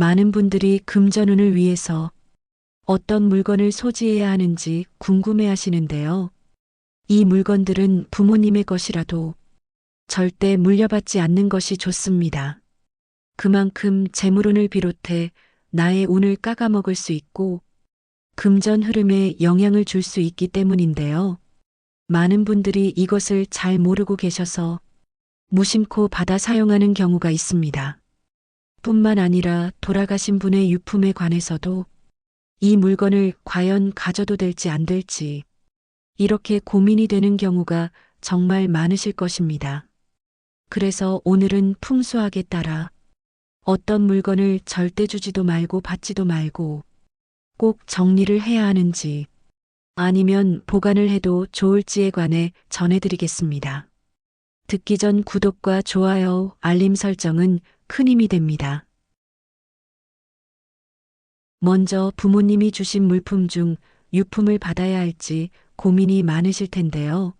많은 분들이 금전운을 위해서 어떤 물건을 소지해야 하는지 궁금해 하시는데요. 이 물건들은 부모님의 것이라도 절대 물려받지 않는 것이 좋습니다. 그만큼 재물운을 비롯해 나의 운을 깎아먹을 수 있고 금전 흐름에 영향을 줄 수 있기 때문인데요. 많은 분들이 이것을 잘 모르고 계셔서 무심코 받아 사용하는 경우가 있습니다. 뿐만 아니라 돌아가신 분의 유품에 관해서도 이 물건을 과연 가져도 될지 안 될지 이렇게 고민이 되는 경우가 정말 많으실 것입니다. 그래서 오늘은 풍수학에 따라 어떤 물건을 절대 주지도 말고 받지도 말고 꼭 정리를 해야 하는지 아니면 보관을 해도 좋을지에 관해 전해드리겠습니다. 듣기 전 구독과 좋아요, 알림 설정은 큰 힘이 됩니다. 먼저 부모님이 주신 물품 중 유품을 받아야 할지 고민이 많으실 텐데요.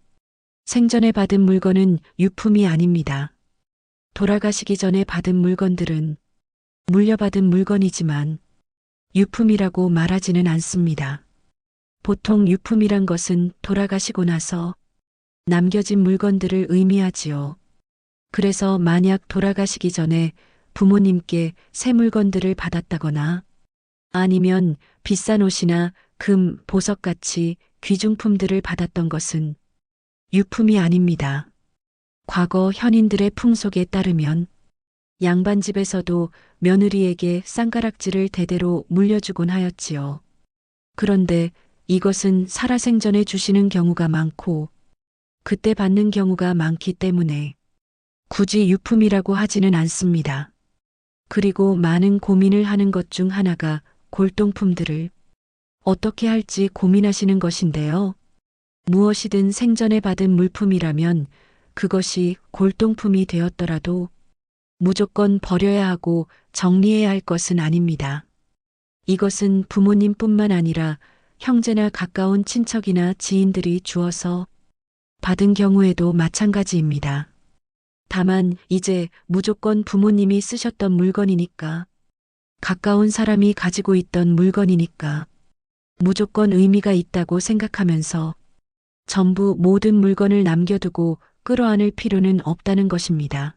생전에 받은 물건은 유품이 아닙니다. 돌아가시기 전에 받은 물건들은 물려받은 물건이지만 유품이라고 말하지는 않습니다. 보통 유품이란 것은 돌아가시고 나서 남겨진 물건들을 의미하지요. 그래서 만약 돌아가시기 전에 부모님께 새 물건들을 받았다거나 아니면 비싼 옷이나 금, 보석같이 귀중품들을 받았던 것은 유품이 아닙니다. 과거 현인들의 풍속에 따르면 양반집에서도 며느리에게 쌍가락질을 대대로 물려주곤 하였지요. 그런데 이것은 살아생전에 주시는 경우가 많고 그때 받는 경우가 많기 때문에 굳이 유품이라고 하지는 않습니다. 그리고 많은 고민을 하는 것 중 하나가 골동품들을 어떻게 할지 고민하시는 것인데요. 무엇이든 생전에 받은 물품이라면 그것이 골동품이 되었더라도 무조건 버려야 하고 정리해야 할 것은 아닙니다. 이것은 부모님뿐만 아니라 형제나 가까운 친척이나 지인들이 주어서 받은 경우에도 마찬가지입니다. 다만 이제 무조건 부모님이 쓰셨던 물건이니까 가까운 사람이 가지고 있던 물건이니까 무조건 의미가 있다고 생각하면서 전부 모든 물건을 남겨두고 끌어안을 필요는 없다는 것입니다.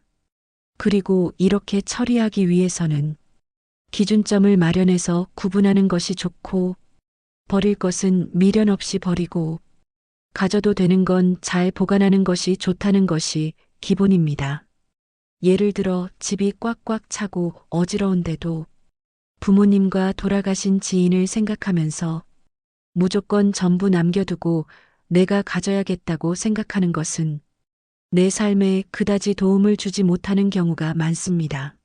그리고 이렇게 처리하기 위해서는 기준점을 마련해서 구분하는 것이 좋고 버릴 것은 미련 없이 버리고 가져도 되는 건 잘 보관하는 것이 좋다는 것이 기본입니다. 예를 들어 집이 꽉꽉 차고 어지러운데도 부모님과 돌아가신 지인을 생각하면서 무조건 전부 남겨두고 내가 가져야겠다고 생각하는 것은 내 삶에 그다지 도움을 주지 못하는 경우가 많습니다.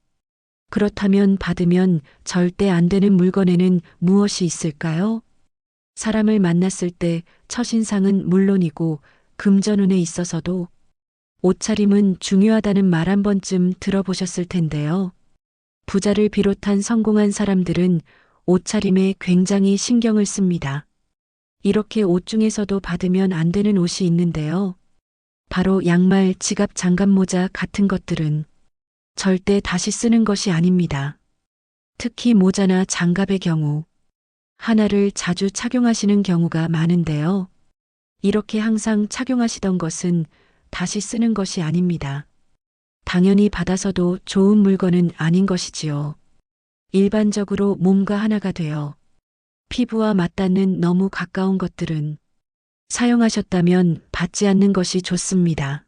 그렇다면 받으면 절대 안 되는 물건에는 무엇이 있을까요? 사람을 만났을 때 첫인상은 물론이고 금전운에 있어서도 옷차림은 중요하다는 말 한 번쯤 들어보셨을 텐데요. 부자를 비롯한 성공한 사람들은 옷차림에 굉장히 신경을 씁니다. 이렇게 옷 중에서도 받으면 안 되는 옷이 있는데요. 바로 양말, 지갑, 장갑, 모자 같은 것들은 절대 다시 쓰는 것이 아닙니다. 특히 모자나 장갑의 경우 하나를 자주 착용하시는 경우가 많은데요. 이렇게 항상 착용하시던 것은 다시 쓰는 것이 아닙니다. 당연히 받아서도 좋은 물건은 아닌 것이지요. 일반적으로 몸과 하나가 되어 피부와 맞닿는 너무 가까운 것들은 사용하셨다면 받지 않는 것이 좋습니다.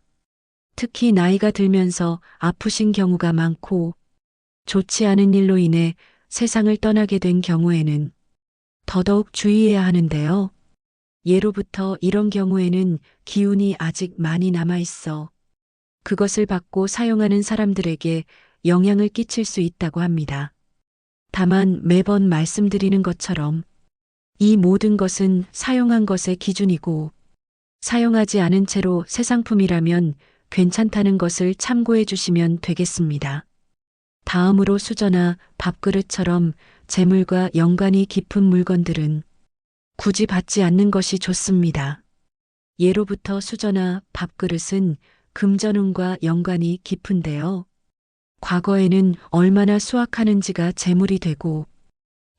특히 나이가 들면서 아프신 경우가 많고 좋지 않은 일로 인해 세상을 떠나게 된 경우에는 더더욱 주의해야 하는데요. 예로부터 이런 경우에는 기운이 아직 많이 남아 있어 그것을 받고 사용하는 사람들에게 영향을 끼칠 수 있다고 합니다. 다만 매번 말씀드리는 것처럼 이 모든 것은 사용한 것의 기준이고 사용하지 않은 채로 새 상품이라면 괜찮다는 것을 참고해 주시면 되겠습니다. 다음으로 수저나 밥그릇처럼 재물과 연관이 깊은 물건들은 굳이 받지 않는 것이 좋습니다. 예로부터 수저나 밥그릇은 금전운과 연관이 깊은데요. 과거에는 얼마나 수확하는지가 재물이 되고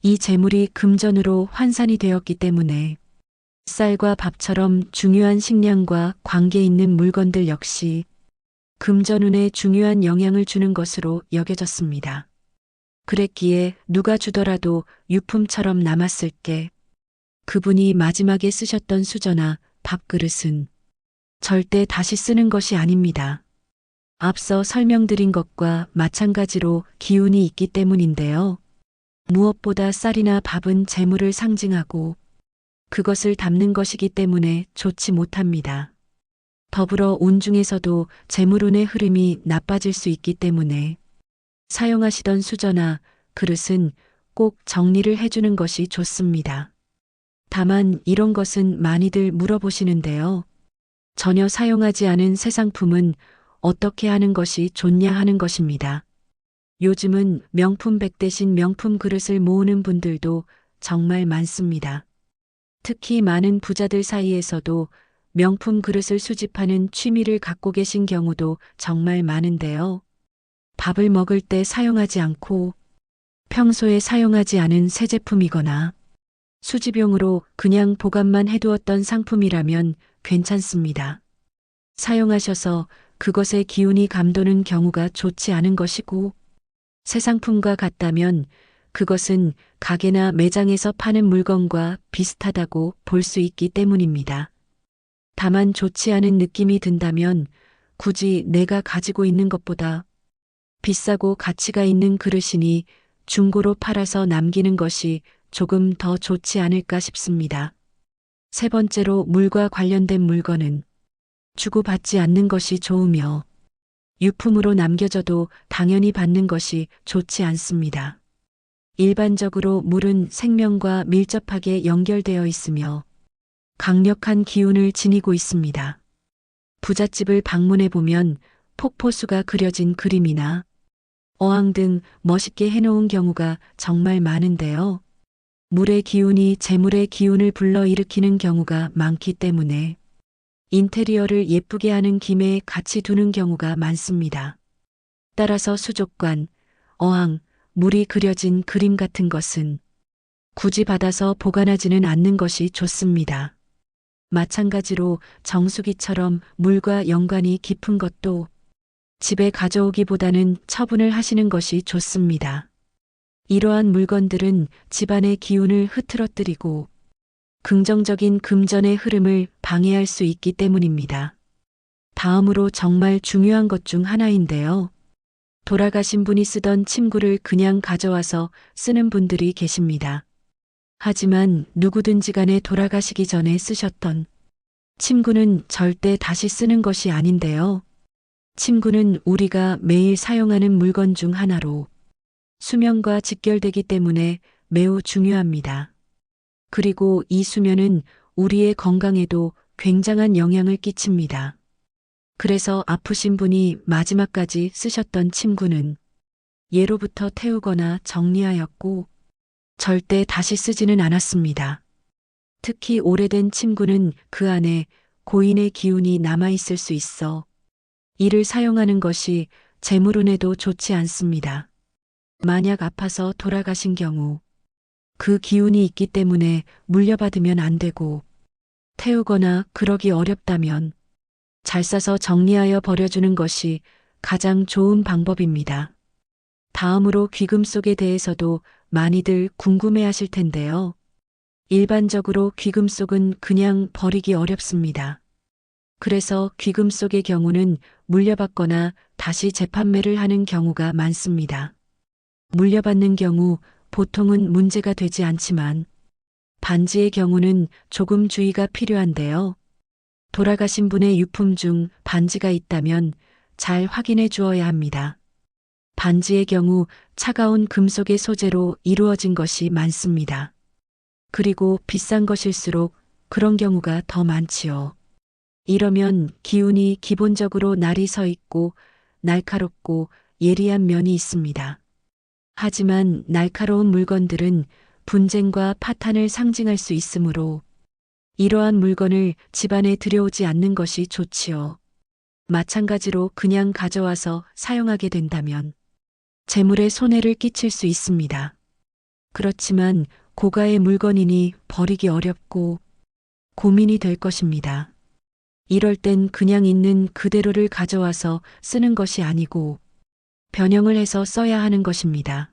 이 재물이 금전으로 환산이 되었기 때문에 쌀과 밥처럼 중요한 식량과 관계 있는 물건들 역시 금전운에 중요한 영향을 주는 것으로 여겨졌습니다. 그랬기에 누가 주더라도 유품처럼 남았을 때 그분이 마지막에 쓰셨던 수저나 밥그릇은 절대 다시 쓰는 것이 아닙니다. 앞서 설명드린 것과 마찬가지로 기운이 있기 때문인데요. 무엇보다 쌀이나 밥은 재물을 상징하고 그것을 담는 것이기 때문에 좋지 못합니다. 더불어 운 중에서도 재물운의 흐름이 나빠질 수 있기 때문에 사용하시던 수저나 그릇은 꼭 정리를 해주는 것이 좋습니다. 다만 이런 것은 많이들 물어보시는데요. 전혀 사용하지 않은 새 상품은 어떻게 하는 것이 좋냐 하는 것입니다. 요즘은 명품백 대신 명품 그릇을 모으는 분들도 정말 많습니다. 특히 많은 부자들 사이에서도 명품 그릇을 수집하는 취미를 갖고 계신 경우도 정말 많은데요. 밥을 먹을 때 사용하지 않고 평소에 사용하지 않은 새 제품이거나 수집용으로 그냥 보관만 해두었던 상품이라면 괜찮습니다. 사용하셔서 그것의 기운이 감도는 경우가 좋지 않은 것이고 새 상품과 같다면 그것은 가게나 매장에서 파는 물건과 비슷하다고 볼 수 있기 때문입니다. 다만 좋지 않은 느낌이 든다면 굳이 내가 가지고 있는 것보다 비싸고 가치가 있는 그릇이니 중고로 팔아서 남기는 것이 조금 더 좋지 않을까 싶습니다. 세 번째로 물과 관련된 물건은 주고받지 않는 것이 좋으며 유품으로 남겨져도 당연히 받는 것이 좋지 않습니다. 일반적으로 물은 생명과 밀접하게 연결되어 있으며 강력한 기운을 지니고 있습니다. 부잣집을 방문해 보면 폭포수가 그려진 그림이나 어항 등 멋있게 해놓은 경우가 정말 많은데요. 물의 기운이 재물의 기운을 불러일으키는 경우가 많기 때문에 인테리어를 예쁘게 하는 김에 같이 두는 경우가 많습니다. 따라서 수족관, 어항, 물이 그려진 그림 같은 것은 굳이 받아서 보관하지는 않는 것이 좋습니다. 마찬가지로 정수기처럼 물과 연관이 깊은 것도 집에 가져오기보다는 처분을 하시는 것이 좋습니다. 이러한 물건들은 집안의 기운을 흐트러뜨리고 긍정적인 금전의 흐름을 방해할 수 있기 때문입니다. 다음으로 정말 중요한 것 중 하나인데요. 돌아가신 분이 쓰던 침구를 그냥 가져와서 쓰는 분들이 계십니다. 하지만 누구든지 간에 돌아가시기 전에 쓰셨던 침구는 절대 다시 쓰는 것이 아닌데요. 침구는 우리가 매일 사용하는 물건 중 하나로 수면과 직결되기 때문에 매우 중요합니다. 그리고 이 수면은 우리의 건강에도 굉장한 영향을 끼칩니다. 그래서 아프신 분이 마지막까지 쓰셨던 침구는 예로부터 태우거나 정리하였고 절대 다시 쓰지는 않았습니다. 특히 오래된 침구는 그 안에 고인의 기운이 남아있을 수 있어 이를 사용하는 것이 재물운에도 좋지 않습니다. 만약 아파서 돌아가신 경우 그 기운이 있기 때문에 물려받으면 안 되고 태우거나 그러기 어렵다면 잘 싸서 정리하여 버려주는 것이 가장 좋은 방법입니다. 다음으로 귀금속에 대해서도 많이들 궁금해 하실 텐데요. 일반적으로 귀금속은 그냥 버리기 어렵습니다. 그래서 귀금속의 경우는 물려받거나 다시 재판매를 하는 경우가 많습니다. 물려받는 경우 보통은 문제가 되지 않지만 반지의 경우는 조금 주의가 필요한데요. 돌아가신 분의 유품 중 반지가 있다면 잘 확인해 주어야 합니다. 반지의 경우 차가운 금속의 소재로 이루어진 것이 많습니다. 그리고 비싼 것일수록 그런 경우가 더 많지요. 이러면 기운이 기본적으로 날이 서 있고 날카롭고 예리한 면이 있습니다. 하지만 날카로운 물건들은 분쟁과 파탄을 상징할 수 있으므로 이러한 물건을 집안에 들여오지 않는 것이 좋지요. 마찬가지로 그냥 가져와서 사용하게 된다면 재물에 손해를 끼칠 수 있습니다. 그렇지만 고가의 물건이니 버리기 어렵고 고민이 될 것입니다. 이럴 땐 그냥 있는 그대로를 가져와서 쓰는 것이 아니고 변형을 해서 써야 하는 것입니다.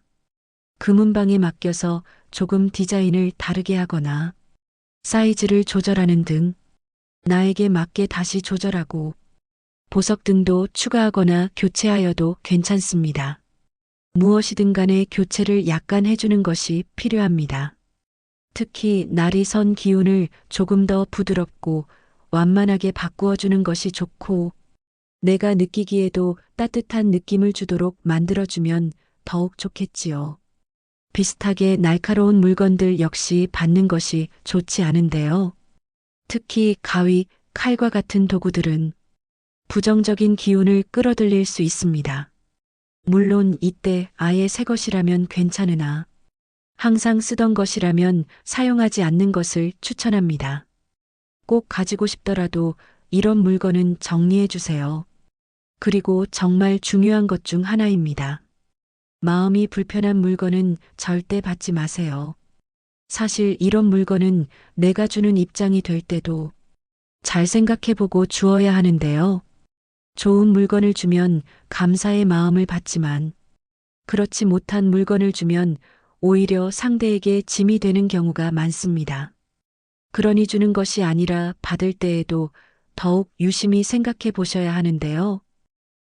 금은방에 맡겨서 조금 디자인을 다르게 하거나 사이즈를 조절하는 등 나에게 맞게 다시 조절하고 보석 등도 추가하거나 교체하여도 괜찮습니다. 무엇이든 간에 교체를 약간 해주는 것이 필요합니다. 특히 날이 선 기운을 조금 더 부드럽고 완만하게 바꾸어 주는 것이 좋고 내가 느끼기에도 따뜻한 느낌을 주도록 만들어주면 더욱 좋겠지요. 비슷하게 날카로운 물건들 역시 받는 것이 좋지 않은데요. 특히 가위, 칼과 같은 도구들은 부정적인 기운을 끌어들일 수 있습니다. 물론 이때 아예 새 것이라면 괜찮으나 항상 쓰던 것이라면 사용하지 않는 것을 추천합니다. 꼭 가지고 싶더라도 이런 물건은 정리해 주세요. 그리고 정말 중요한 것 중 하나입니다. 마음이 불편한 물건은 절대 받지 마세요. 사실 이런 물건은 내가 주는 입장이 될 때도 잘 생각해보고 주어야 하는데요. 좋은 물건을 주면 감사의 마음을 받지만 그렇지 못한 물건을 주면 오히려 상대에게 짐이 되는 경우가 많습니다. 그러니 주는 것이 아니라 받을 때에도 더욱 유심히 생각해 보셔야 하는데요.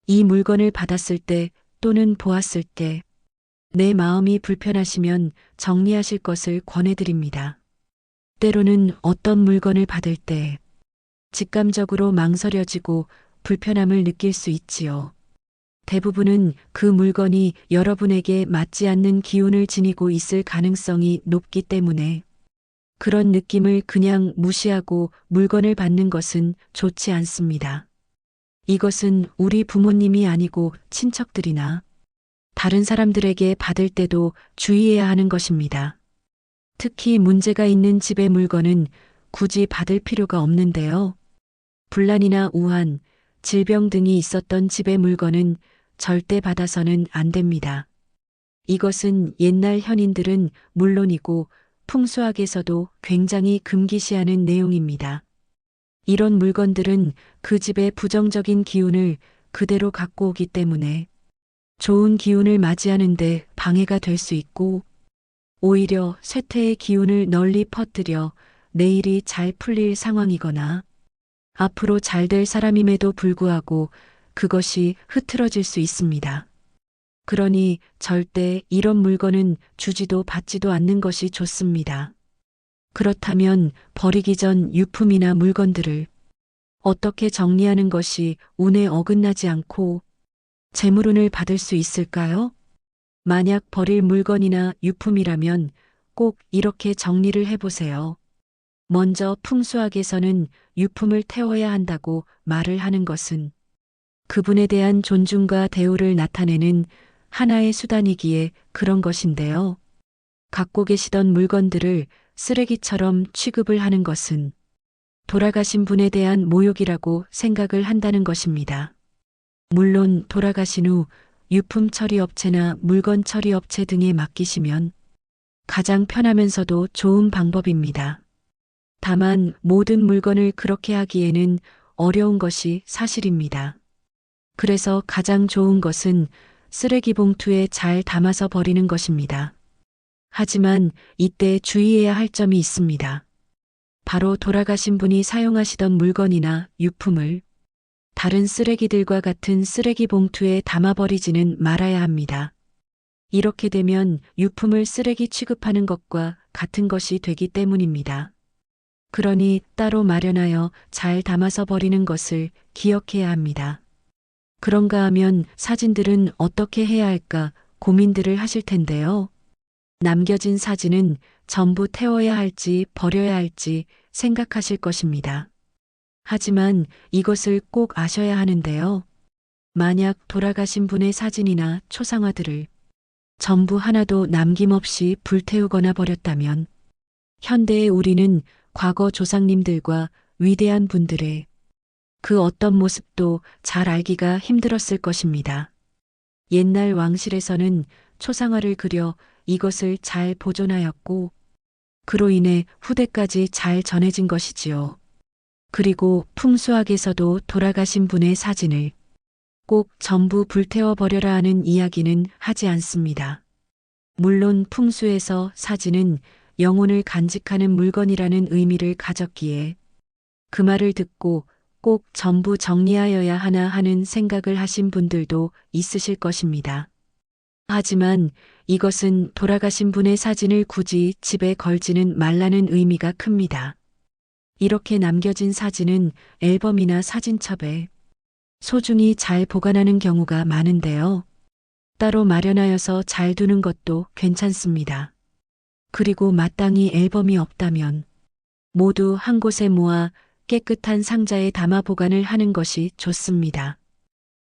이 물건을 받았을 때 또는 보았을 때 내 마음이 불편하시면 정리하실 것을 권해드립니다. 때로는 어떤 물건을 받을 때 직감적으로 망설여지고 불편함을 느낄 수 있지요. 대부분은 그 물건이 여러분에게 맞지 않는 기운을 지니고 있을 가능성이 높기 때문에 그런 느낌을 그냥 무시하고 물건을 받는 것은 좋지 않습니다. 이것은 우리 부모님이 아니고 친척들이나 다른 사람들에게 받을 때도 주의해야 하는 것입니다. 특히 문제가 있는 집의 물건은 굳이 받을 필요가 없는데요. 분란이나 우한, 질병 등이 있었던 집의 물건은 절대 받아서는 안 됩니다. 이것은 옛날 현인들은 물론이고 풍수학에서도 굉장히 금기시하는 내용입니다. 이런 물건들은 그 집의 부정적인 기운을 그대로 갖고 오기 때문에 좋은 기운을 맞이하는데 방해가 될 수 있고 오히려 쇠퇴의 기운을 널리 퍼뜨려 내일이 잘 풀릴 상황이거나 앞으로 잘 될 사람임에도 불구하고 그것이 흐트러질 수 있습니다. 그러니 절대 이런 물건은 주지도 받지도 않는 것이 좋습니다. 그렇다면 버리기 전 유품이나 물건들을 어떻게 정리하는 것이 운에 어긋나지 않고 재물운을 받을 수 있을까요? 만약 버릴 물건이나 유품이라면 꼭 이렇게 정리를 해보세요. 먼저 풍수학에서는 유품을 태워야 한다고 말을 하는 것은 그분에 대한 존중과 대우를 나타내는 하나의 수단이기에 그런 것인데요. 갖고 계시던 물건들을 쓰레기처럼 취급을 하는 것은 돌아가신 분에 대한 모욕이라고 생각을 한다는 것입니다. 물론 돌아가신 후 유품 처리 업체나 물건 처리 업체 등에 맡기시면 가장 편하면서도 좋은 방법입니다. 다만 모든 물건을 그렇게 하기에는 어려운 것이 사실입니다. 그래서 가장 좋은 것은 쓰레기 봉투에 잘 담아서 버리는 것입니다. 하지만 이때 주의해야 할 점이 있습니다. 바로 돌아가신 분이 사용하시던 물건이나 유품을 다른 쓰레기들과 같은 쓰레기 봉투에 담아버리지는 말아야 합니다. 이렇게 되면 유품을 쓰레기 취급하는 것과 같은 것이 되기 때문입니다. 그러니 따로 마련하여 잘 담아서 버리는 것을 기억해야 합니다. 그런가 하면 사진들은 어떻게 해야 할까 고민들을 하실 텐데요. 남겨진 사진은 전부 태워야 할지 버려야 할지 생각하실 것입니다. 하지만 이것을 꼭 아셔야 하는데요. 만약 돌아가신 분의 사진이나 초상화들을 전부 하나도 남김없이 불태우거나 버렸다면 현대의 우리는 과거 조상님들과 위대한 분들의 그 어떤 모습도 잘 알기가 힘들었을 것입니다. 옛날 왕실에서는 초상화를 그려 이것을 잘 보존하였고, 그로 인해 후대까지 잘 전해진 것이지요. 그리고 풍수학에서도 돌아가신 분의 사진을 꼭 전부 불태워 버려라 하는 이야기는 하지 않습니다. 물론 풍수에서 사진은 영혼을 간직하는 물건이라는 의미를 가졌기에 그 말을 듣고 꼭 전부 정리하여야 하나 하는 생각을 하신 분들도 있으실 것입니다. 하지만 이것은 돌아가신 분의 사진을 굳이 집에 걸지는 말라는 의미가 큽니다. 이렇게 남겨진 사진은 앨범이나 사진첩에 소중히 잘 보관하는 경우가 많은데요. 따로 마련하여서 잘 두는 것도 괜찮습니다. 그리고 마땅히 앨범이 없다면 모두 한 곳에 모아 깨끗한 상자에 담아 보관을 하는 것이 좋습니다.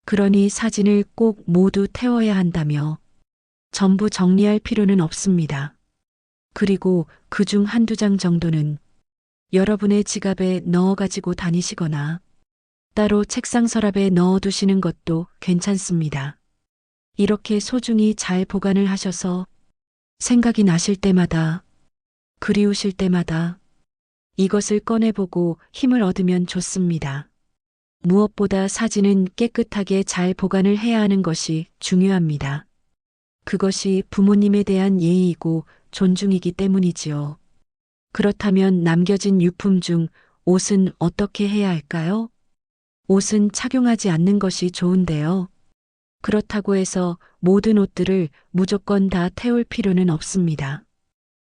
그러니 사진을 꼭 모두 태워야 한다며 전부 정리할 필요는 없습니다. 그리고 그중 한두 장 정도는 여러분의 지갑에 넣어 가지고 다니시거나 따로 책상 서랍에 넣어 두시는 것도 괜찮습니다. 이렇게 소중히 잘 보관을 하셔서 생각이 나실 때마다, 그리우실 때마다 이것을 꺼내보고 힘을 얻으면 좋습니다. 무엇보다 사진은 깨끗하게 잘 보관을 해야 하는 것이 중요합니다. 그것이 부모님에 대한 예의이고 존중이기 때문이지요. 그렇다면 남겨진 유품 중 옷은 어떻게 해야 할까요? 옷은 착용하지 않는 것이 좋은데요. 그렇다고 해서 모든 옷들을 무조건 다 태울 필요는 없습니다.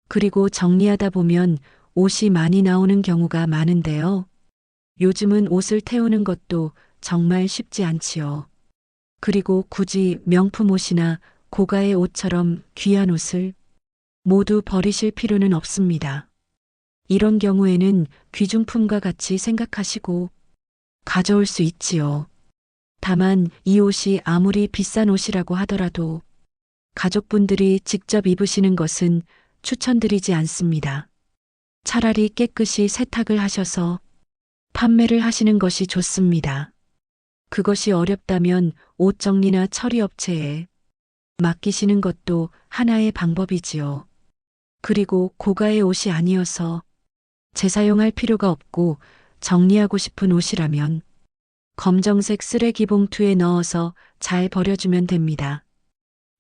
그리고 정리하다 보면 옷이 많이 나오는 경우가 많은데요. 요즘은 옷을 태우는 것도 정말 쉽지 않지요. 그리고 굳이 명품 옷이나 고가의 옷처럼 귀한 옷을 모두 버리실 필요는 없습니다. 이런 경우에는 귀중품과 같이 생각하시고 가져올 수 있지요. 다만 이 옷이 아무리 비싼 옷이라고 하더라도 가족분들이 직접 입으시는 것은 추천드리지 않습니다. 차라리 깨끗이 세탁을 하셔서 판매를 하시는 것이 좋습니다. 그것이 어렵다면 옷 정리나 처리 업체에 맡기시는 것도 하나의 방법이지요. 그리고 고가의 옷이 아니어서 재사용할 필요가 없고 정리하고 싶은 옷이라면 검정색 쓰레기 봉투에 넣어서 잘 버려주면 됩니다.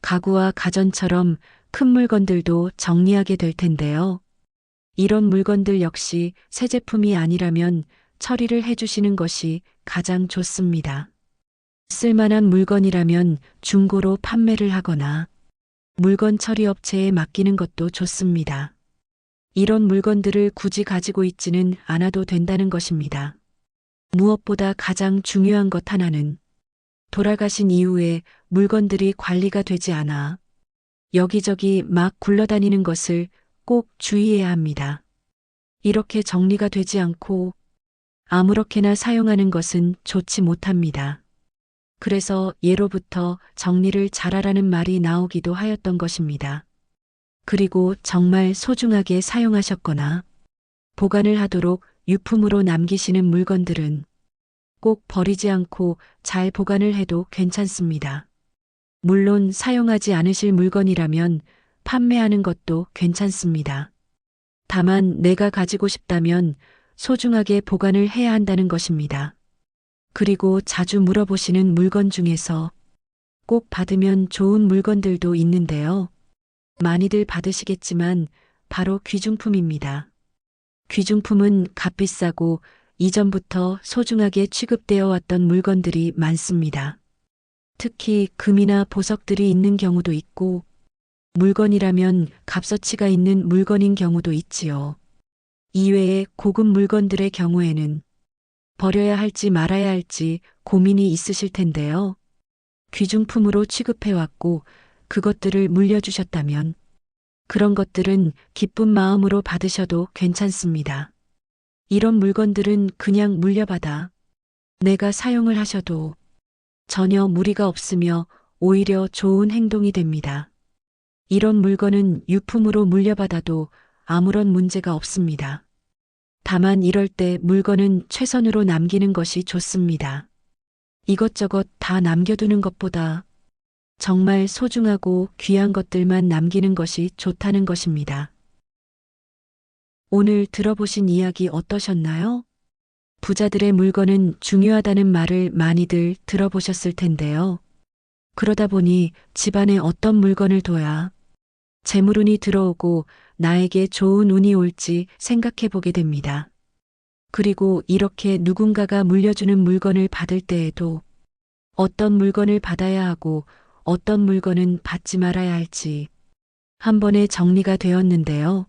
가구와 가전처럼 큰 물건들도 정리하게 될 텐데요. 이런 물건들 역시 새 제품이 아니라면 처리를 해주시는 것이 가장 좋습니다. 쓸만한 물건이라면 중고로 판매를 하거나 물건 처리 업체에 맡기는 것도 좋습니다. 이런 물건들을 굳이 가지고 있지는 않아도 된다는 것입니다. 무엇보다 가장 중요한 것 하나는 돌아가신 이후에 물건들이 관리가 되지 않아 여기저기 막 굴러다니는 것을 꼭 주의해야 합니다. 이렇게 정리가 되지 않고 아무렇게나 사용하는 것은 좋지 못합니다. 그래서 예로부터 정리를 잘하라는 말이 나오기도 하였던 것입니다. 그리고 정말 소중하게 사용하셨거나 보관을 하도록 유품으로 남기시는 물건들은 꼭 버리지 않고 잘 보관을 해도 괜찮습니다. 물론 사용하지 않으실 물건이라면 판매하는 것도 괜찮습니다. 다만 내가 가지고 싶다면 소중하게 보관을 해야 한다는 것입니다. 그리고 자주 물어보시는 물건 중에서 꼭 받으면 좋은 물건들도 있는데요. 많이들 받으시겠지만 바로 귀중품입니다. 귀중품은 값비싸고 이전부터 소중하게 취급되어 왔던 물건들이 많습니다. 특히 금이나 보석들이 있는 경우도 있고 물건이라면 값어치가 있는 물건인 경우도 있지요. 이외에 고급 물건들의 경우에는 버려야 할지 말아야 할지 고민이 있으실 텐데요. 귀중품으로 취급해왔고 그것들을 물려주셨다면 그런 것들은 기쁜 마음으로 받으셔도 괜찮습니다. 이런 물건들은 그냥 물려받아 내가 사용을 하셔도 전혀 무리가 없으며 오히려 좋은 행동이 됩니다. 이런 물건은 유품으로 물려받아도 아무런 문제가 없습니다. 다만 이럴 때 물건은 최선으로 남기는 것이 좋습니다. 이것저것 다 남겨두는 것보다 정말 소중하고 귀한 것들만 남기는 것이 좋다는 것입니다. 오늘 들어보신 이야기 어떠셨나요? 부자들의 물건은 중요하다는 말을 많이들 들어보셨을 텐데요. 그러다 보니 집안에 어떤 물건을 둬야 재물운이 들어오고 나에게 좋은 운이 올지 생각해 보게 됩니다. 그리고 이렇게 누군가가 물려주는 물건을 받을 때에도 어떤 물건을 받아야 하고 어떤 물건은 받지 말아야 할지 한 번에 정리가 되었는데요.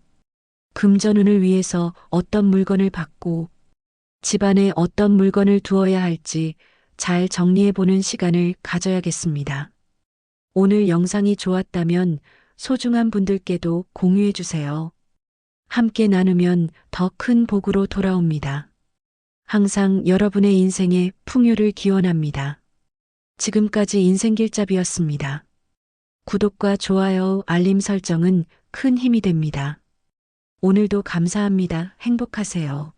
금전운을 위해서 어떤 물건을 받고 집안에 어떤 물건을 두어야 할지 잘 정리해 보는 시간을 가져야겠습니다. 오늘 영상이 좋았다면 소중한 분들께도 공유해 주세요. 함께 나누면 더 큰 복으로 돌아옵니다. 항상 여러분의 인생에 풍요를 기원합니다. 지금까지 인생길잡이였습니다. 구독과 좋아요, 알림 설정은 큰 힘이 됩니다. 오늘도 감사합니다. 행복하세요.